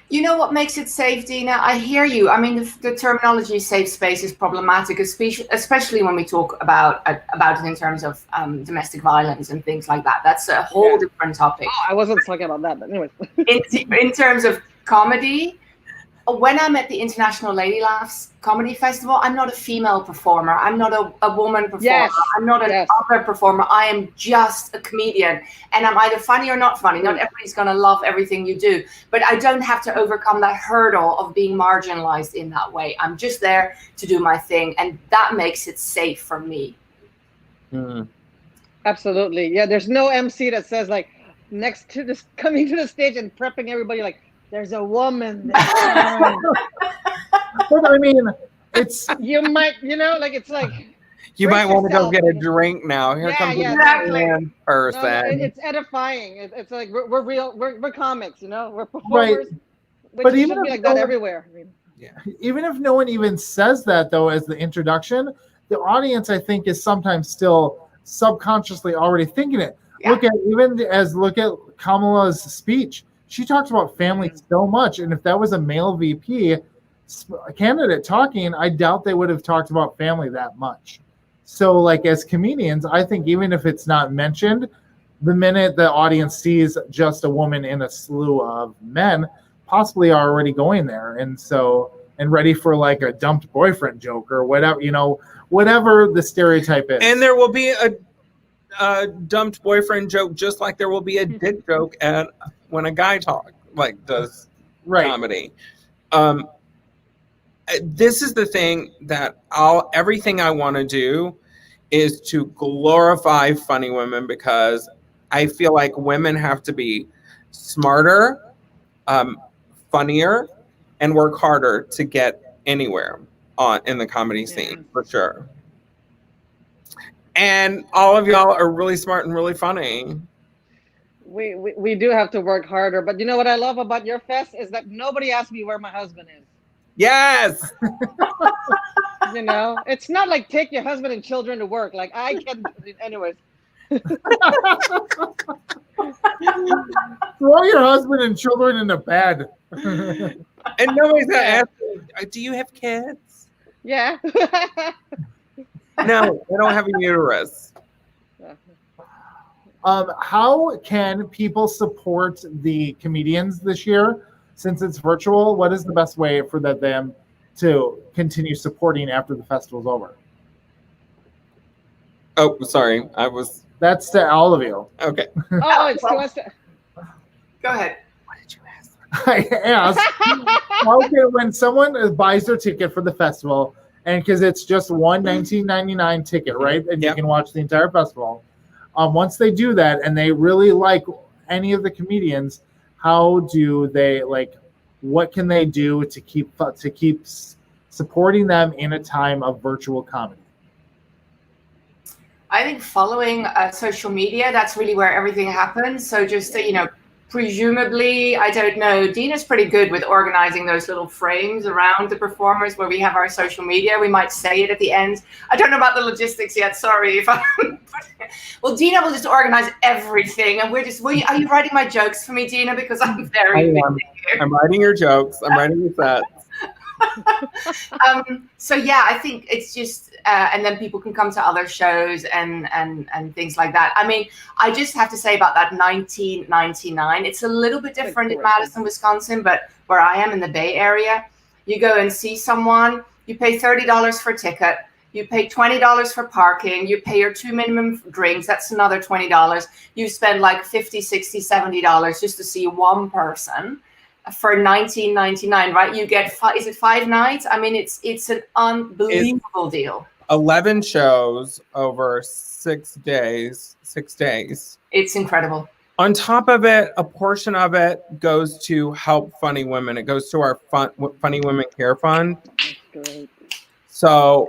You know what makes it safe, Dina? I hear you. I mean, the terminology safe space is problematic, especially when we talk about it in terms of domestic violence and things like that. That's a whole different topic. Oh, I wasn't talking about that, but anyway. in terms of comedy, when I'm at the International Lady Laughs Comedy Festival, I'm not a female performer. I'm not a woman performer. Yes. I'm not an other performer. I am just a comedian. And I'm either funny or not funny. Not everybody's going to love everything you do. But I don't have to overcome that hurdle of being marginalized in that way. I'm just there to do my thing. And that makes it safe for me. Mm. Absolutely. Yeah, there's no MC that says, like, next to this, coming to the stage and prepping everybody, like, there's a woman there. But I mean, it's... You might, it's like... You might want to go get a drink now. Here comes exactly. person. No, it's edifying. It's like, we're real, we're comics, We're performers. Right. But even should be like that everywhere. I mean, even if no one even says that, though, as the introduction, the audience, I think, is sometimes still subconsciously already thinking it. Yeah. Look at Kamala's speech. She talks about family so much, and if that was a male VP candidate talking, I doubt they would have talked about family that much. So, like, as comedians, I think even if it's not mentioned, the minute the audience sees just a woman in a slew of men, possibly are already going there, and ready for like a dumped boyfriend joke or whatever, whatever the stereotype is. And there will be a dumped boyfriend joke, just like there will be a dick joke when a guy does comedy. this is the thing that everything I want to do is to glorify funny women, because I feel like women have to be smarter, funnier, and work harder to get anywhere in the comedy scene, for sure. And all of y'all are really smart and really funny. We do have to work harder, but you know what I love about your fest is that nobody asks me where my husband is. Yes. You know, it's not like take your husband and children to work. Like I can, anyways. Throw your husband and children in the bed. And nobody's gonna ask you, do you have kids? Yeah. No, I don't have a uterus. How can people support the comedians this year? Since it's virtual, what is the best way for them to continue supporting after the festival's over? Oh, sorry. That's to all of you. Okay. Oh, it's to us. Go ahead. What did you ask? I asked, when someone buys their ticket for the festival, and because it's just one $19.99 ticket, right? And you can watch the entire festival. Once they do that and they really like any of the comedians, how do they what can they do to keep supporting them in a time of virtual comedy? I think following social media, that's really where everything happens. So just, presumably, I don't know, Dina's pretty good with organizing those little frames around the performers where we have our social media. We might say it at the end. I don't know about the logistics yet. Sorry if I. Well, Dina will just organize everything, and we're just. Are you writing my jokes for me, Dina? Because I'm very. I'm writing your jokes. I'm writing your sets. So yeah, I think it's just, and then people can come to other shows and things like that. I mean, I just have to say about that $19.99. It's a little bit different in Madison, Wisconsin, but where I am in the Bay Area, you go and see someone, you pay $30 for a ticket, you pay $20 for parking, you pay your 2 minimum drinks, that's another $20. You spend like $50, $60, $70 just to see one person. For $19.99, right? You get 5 nights? I mean, it's an unbelievable deal. 11 shows over 6 days. 6 days. It's incredible. On top of it, a portion of it goes to help funny women. It goes to our Funny Women Care Fund. So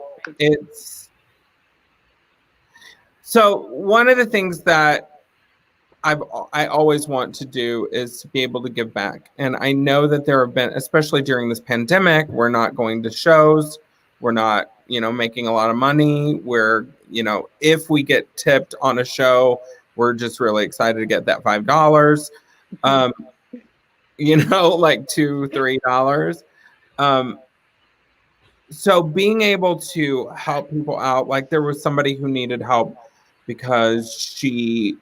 one of the things that I always want to do is to be able to give back. And I know that there have been, especially during this pandemic, we're not going to shows. We're not, making a lot of money. We're, if we get tipped on a show, we're just really excited to get that $5. Like $2, $3. So being able to help people out, like there was somebody who needed help because she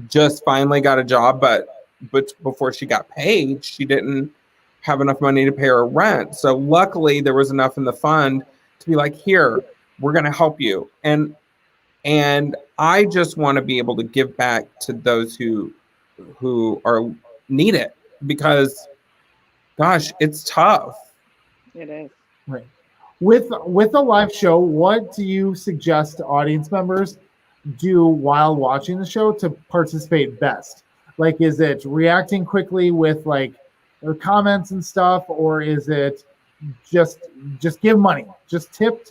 just finally got a job, but before she got paid, she didn't have enough money to pay her rent. So luckily there was enough in the fund to be like, here, we're going to help you. And I just want to be able to give back to those who need it, because gosh, it's tough. It is. Right. With a live show, what do you suggest to audience members do while watching the show to participate best? Like, is it reacting quickly with comments and stuff, or is it just give money, just tip?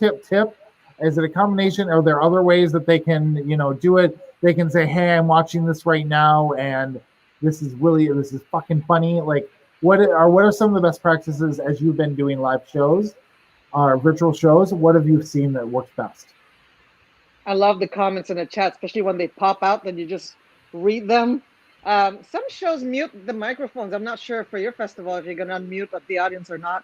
Is it a combination? Are there other ways that they can do it? They can say, hey, I'm watching this right now and this is fucking funny. Like, what are some of the best practices as you've been doing live shows or virtual shows? What have you seen that works best? I love the comments in the chat, especially when they pop out, then you just read them. Some shows mute the microphones. I'm not sure for your festival if you're going to unmute the audience or not.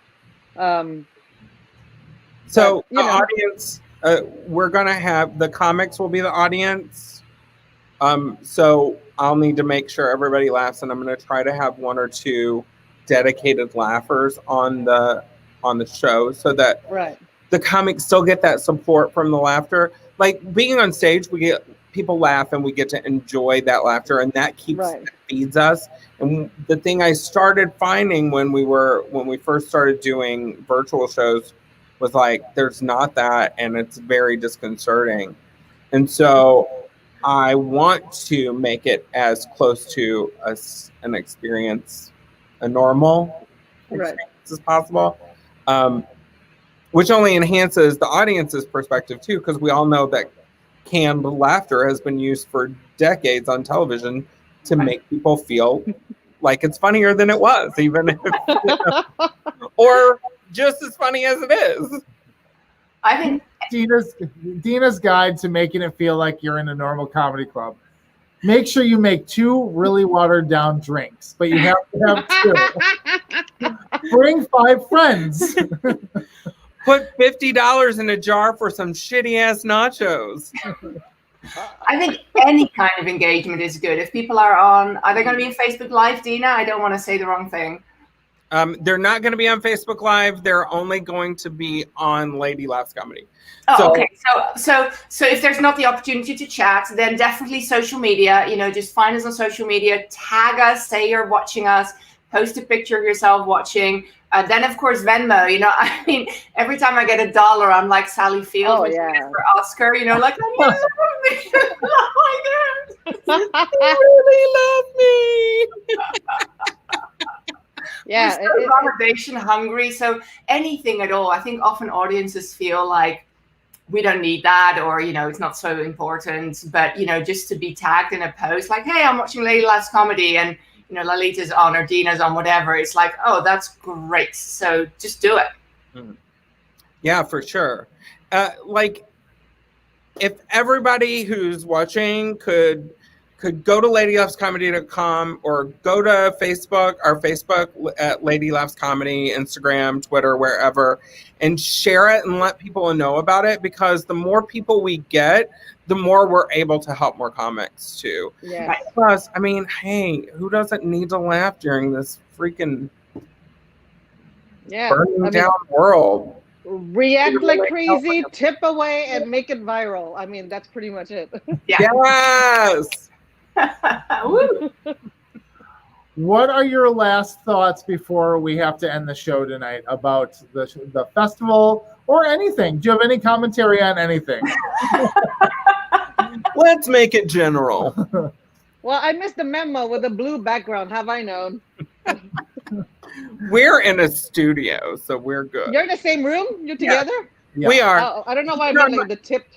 So the audience, we're going to have, the comics will be the audience. So I'll need to make sure everybody laughs, and I'm going to try to have 1 or 2 dedicated laughers on the show so that the comics still get that support from the laughter. Like being on stage, we get people laugh and we get to enjoy that laughter, and that feeds us. And the thing I started finding when we first started doing virtual shows was like, there's not that, and it's very disconcerting. And so I want to make it as close to an experience, a normal experience as possible, which only enhances the audience's perspective too, because we all know that canned laughter has been used for decades on television to make people feel like it's funnier than it was, even if, or just as funny as it is. I think Dina's guide to making it feel like you're in a normal comedy club. Make sure you make 2 really watered down drinks, but you have to have 2. Bring 5 friends. Put $50 in a jar for some shitty ass nachos. I think any kind of engagement is good. If people are they going to be on Facebook Live, Dina? I don't want to say the wrong thing. They're not going to be on Facebook Live. They're only going to be on Lady Laughs Comedy. Oh, okay. So if there's not the opportunity to chat, then definitely social media. Just find us on social media, tag us, say you're watching us, post a picture of yourself watching. Then of course Venmo. I mean, every time I get $1, I'm like Sally Field when she gets for Oscar. Like I love me. You really love me. Yeah, we're so validation hungry. So anything at all. I think often audiences feel like we don't need that, or it's not so important. But just to be tagged in a post like, hey, I'm watching Lady Laughs Comedy, and Lalita's on or Dina's on, whatever. It's like, oh, that's great. So just do it. Yeah, for sure. Like, if everybody who's watching could go to ladylaughscomedy.com or go to Facebook, our Facebook at Lady Laughs Comedy, Instagram, Twitter, wherever, and share it and let people know about it, because the more people we get, the more we're able to help more comics too. Yeah. Plus, I mean, hey, who doesn't need to laugh during this freaking burning down world? React like crazy, tip away, and make it viral. I mean, that's pretty much it. Yes. What are your last thoughts before we have to end the show tonight about the festival or anything? Do you have any commentary on anything? Let's make it general. Well, I missed the memo with a blue background. Have I known? We're in a studio, so we're good. You're in the same room? You're together? Yeah. We are. Oh, I don't know why I'm getting the tip.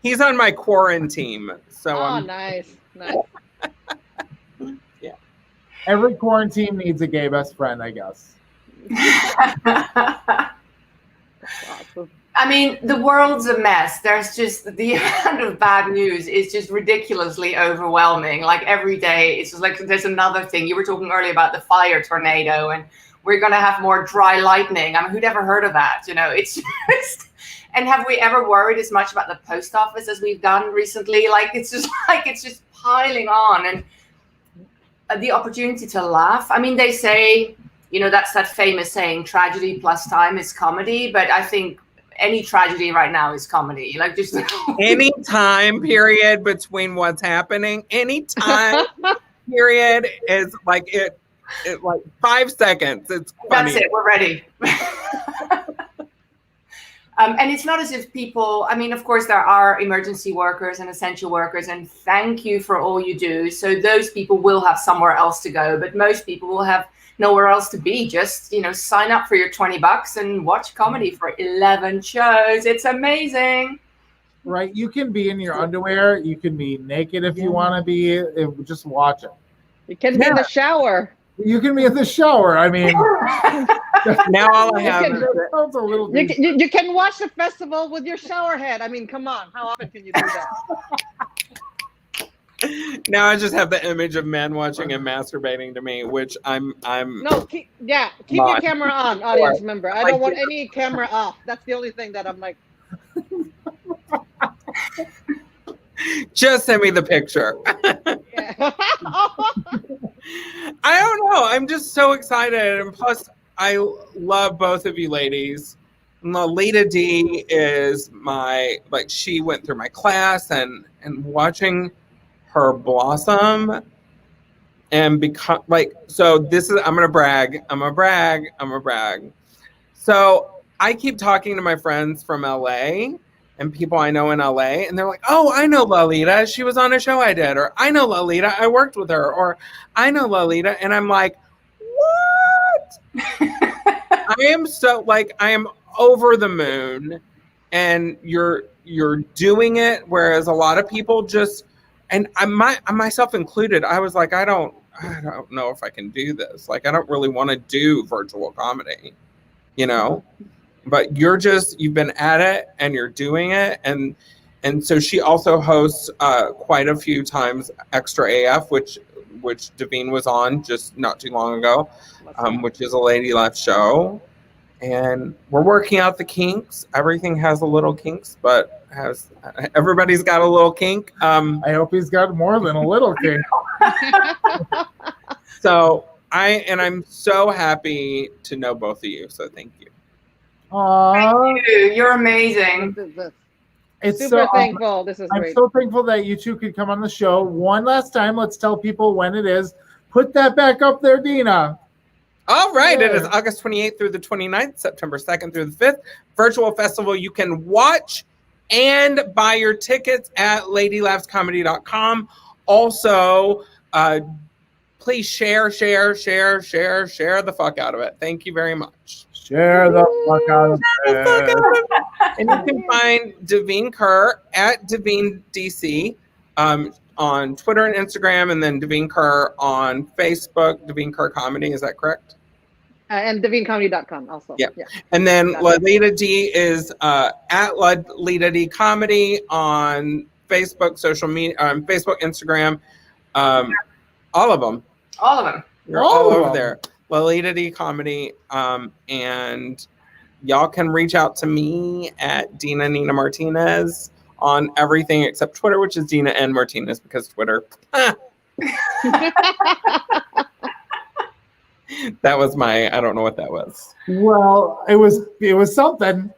He's on my quarantine, so nice. Yeah. Every quarantine needs a gay best friend, I guess. Awesome. I mean, the world's a mess. There's just the amount of bad news is just ridiculously overwhelming. Like every day, it's just like there's another thing. You were talking earlier about the fire tornado, and we're going to have more dry lightning. I mean, who'd ever heard of that? It's just. And have we ever worried as much about the post office as we've done recently? It's just piling on, and the opportunity to laugh. I mean, they say, that's that famous saying, tragedy plus time is comedy. But I think any tragedy right now is comedy. Like just any time period between what's happening, any time period is like it like 5 seconds. It's funny. That's it. We're ready. And it's not as if people, I mean, of course, there are emergency workers and essential workers, and thank you for all you do. So those people will have somewhere else to go, but most people will have nowhere else to be. Just, sign up for your $20 and watch comedy for 11 shows. It's amazing. Right. You can be in your underwear. You can be naked if you want to be. Just watch it. You can be in the shower. You can be in the shower. I mean, now all I have is sounds a little. You can watch the festival with your shower head. I mean, come on. How often can you do that? now I just have the image of men watching and masturbating to me, which I'm No, keep your camera on, audience member. I don't want any camera off. That's the only thing that I'm like. Just send me the picture. I don't know. I'm just so excited. And plus, I love both of you ladies. Lalita Dee is she went through my class, and watching her blossom and become so this is, I'm gonna brag. So I keep talking to my friends from LA and people I know in LA, and they're like, oh, I know Lalita. She was on a show I did. Or I know Lalita. I worked with her. Or I know Lalita. And I'm like, what? I am I am over the moon, and you're doing it. Whereas a lot of people just, and I myself included, I was like, I don't know if I can do this. Like, I don't really want to do virtual comedy, but you've been at it and you're doing it. And so she also hosts quite a few times Extra AF, which Davine was on just not too long ago, which is a Lady Left show. And we're working out the kinks. Everything has a little kinks, but everybody's got a little kink. I hope he's got more than a little kink. So I'm so happy to know both of you. So thank you. Aww. Thank you. You're amazing. It's Super so thankful. This is I'm great. so thankful that you two could come on the show. One last time, let's tell people when it is. Put that back up there, Dina. All right. Yeah. It is August 28th through the 29th, September 2nd through the 5th. Virtual festival. You can watch and buy your tickets at ladylaughscomedy.com. Also, please share the fuck out of it. Thank you very much. Share the fuck out of it. And you can find Davine Ker at Davine DC on Twitter and Instagram, and then Davine Ker on Facebook, Davine Ker Comedy. Is that correct? And DavineComedy.com also. Yeah. And then Lalita Dee is at Lalita Dee Comedy on Facebook, social media, Facebook, Instagram, all of them. All of them. You're all over there. Lalita Dee Comedy. And y'all can reach out to me at Dina Nina Martinez on everything except Twitter, which is Dina N Martinez, because Twitter. That was I don't know what that was. Well, it was something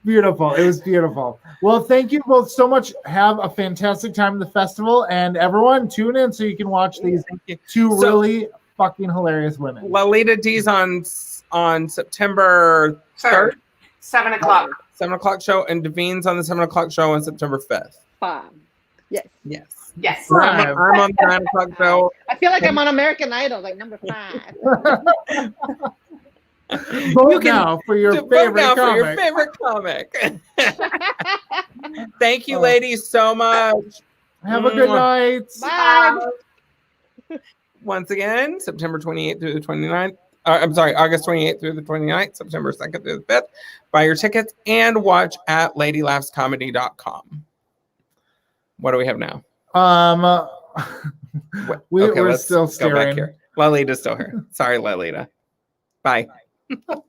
beautiful. It was beautiful. Well, thank you both so much. Have a fantastic time at the festival, and everyone tune in so you can watch these two really fucking hilarious women. Lalita Dee's on September 3rd. 7 o'clock. 7 o'clock show, and Davine's on the 7 o'clock show on September 5th. 5. Yes. Yes. I'm on the 9 o'clock show. I feel like I'm on American Idol, like number 5. Vote now for your favorite comic. Thank you, ladies, so much. Have a good night. Bye. Once again, September 28th through the 29th. August 28th through the 29th, September 2nd through the 5th. Buy your tickets and watch at ladylaughscomedy.com. What do we have now? We're still staring. Here. Lalita's still here. Sorry, Lalita. Bye. Okay,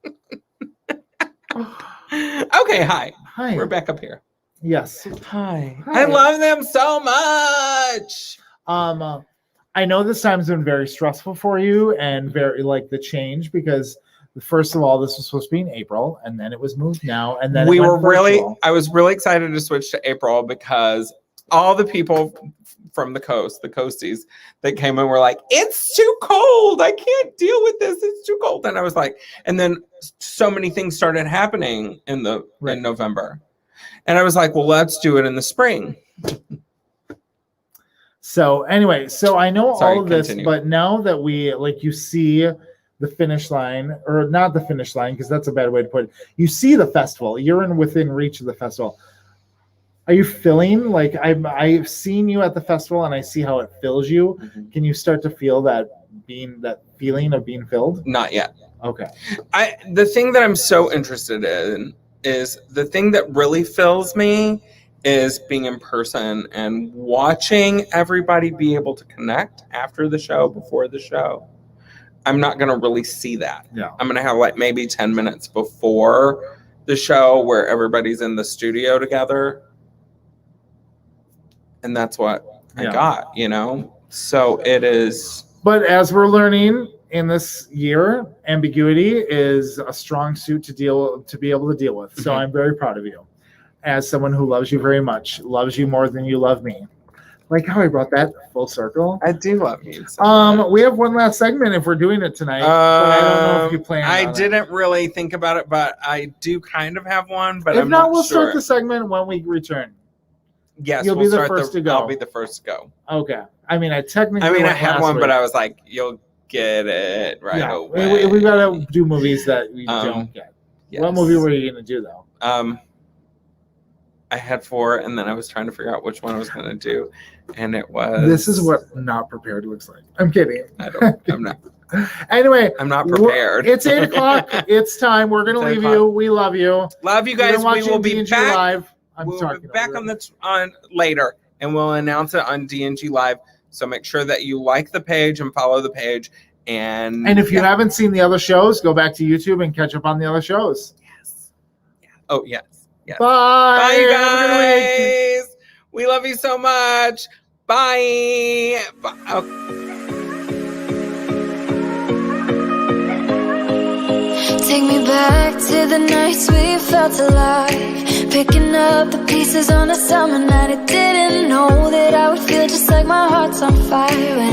hi. We're back up here. Yes. Hi. I love them so much. I know this time's been very stressful for you and very the change, because first of all, this was supposed to be in April, and then it was moved now, and then I was really excited to switch to April because all the people from the coasties that came in were like, it's too cold. I can't deal with this. It's too cold. And I was like, and then so many things started happening in November. And I was like, well, let's do it in the spring. So anyway, I know all of this, but now that we you see the finish line, or not the finish line, because that's a bad way to put it. You see the festival. You're within reach of the festival. Are you feeling I've seen you at the festival and I see how it fills you? Mm-hmm. Can you start to feel that feeling of being filled? Not yet. Okay. The thing that I'm so interested in is the thing that really fills me is being in person and watching everybody be able to connect after the show, before the show. I'm not going to really see that. Yeah. I'm going to have maybe 10 minutes before the show where everybody's in the studio together. And that's what I got, So it is. But as we're learning, in this year, ambiguity is a strong suit to be able to deal with. So I'm very proud of you as someone who loves you very much, loves you more than you love me. Like how I brought that full circle. I do love you. So much. We have one last segment if we're doing it tonight, but I don't know if you plan I on didn't really think about it, but I do kind of have one, but If I'm not, not we'll sure. start the segment when we return. Yes, You'll we'll be the start first to go. I'll be the first to go. Okay. I mean, I technically I went had last one, week. but I was like, you'll get it right Yeah, away. we got to do movies that we don't get. Yes. What movie were you going to do, though? I had 4, and then I was trying to figure out which one I was going to do, and it was. This is what not prepared looks like. I'm kidding. I'm not. Anyway, I'm not prepared. It's 8 o'clock. It's time. We're gonna It's 8 leave o'clock. you. We love you. Love you We're guys. gonna watch We will be D&G back. live. We'll be back on later, and we'll announce it on D&G Live. So make sure that you like the page and follow the page. And if you haven't seen the other shows, go back to YouTube and catch up on the other shows. Yes. Oh yes. Yes. Bye. Bye, you Have a good week. guys. We love you so much. Bye. Bye. Oh. Take me back to the nights we felt alive, picking up the pieces on a summer night. I didn't know that I would feel just like my heart's on fire when